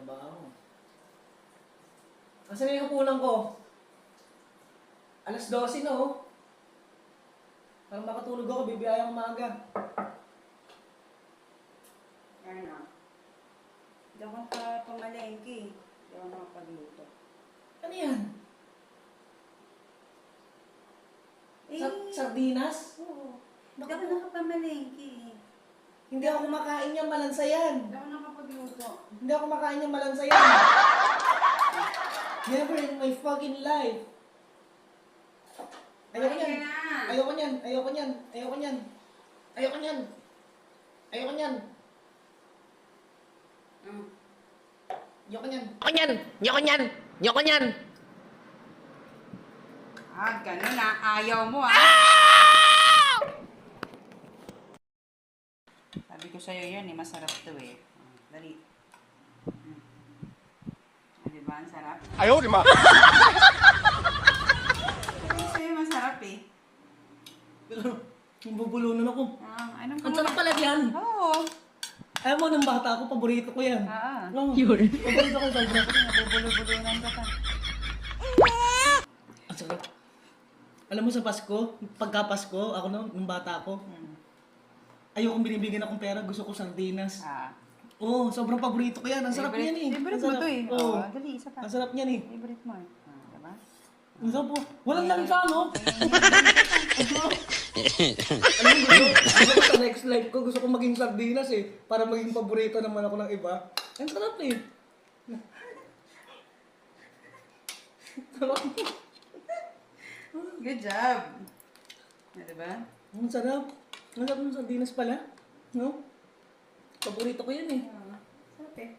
trabaho. Kasi na yung hapunan ko. Alas 12 na oh. Parang makatulog ako, bibiyayang maaga. Ano? Hindi ako pamalengke. Hindi ako nakapagluto. Ano yan? Sardinas? Oo. Hindi ako nakapamalengke. Hindi ako kumakain yan, malansa yan. Hindi ako nakapagluto. Hindi ako kumakain yan, malansa yan. Never in my fucking life. Ayoko niyan. Ayoko niyan. Ayoko niyan. Ayoko niyan. Ayoko niyan. Ayoko niyan. Ayoko niyan. Ayoko niyan. Ayoko niyan. Ayoko niyan. Ganun ah. Ayaw mo ah. Sabi ko sa'yo yan eh. Masarap to eh. Dali. Diba? Ang sarap? Ayaw, di ma. Sabi sa'yo masarap eh. Pero, bubulunan ako. Anong Ang sarap pala yan. Oo. Ayaw mo, nung bata ako, paborito ko yan. Oo. Yun. Paborito ko yung sobra. Nabubulunan ka pa. Ang sarap. Alam mo sa Pasko, pagka-Pasko, ako nung bata ako, ayokong binibigyan akong pera, gusto ko sardinas. Oo, sobrang paborito ko yan. Ang sarap niyan eh. Favorite Ang mo sarap. to eh. Oo. Dali, isa pa. Ang sarap niyan eh. Favorite mo eh. Diba? Ang sarap po. Walang lansa, no? Alam mo, gusto ko sa next life ko, gusto ko maging sardinas eh. Para maging paborito naman ako ng iba. Ang sarap eh. Good job. Diba? Ang sarap. Ang sarap ng sardinas pala. No? Paborito ko yan eh. Sarap eh.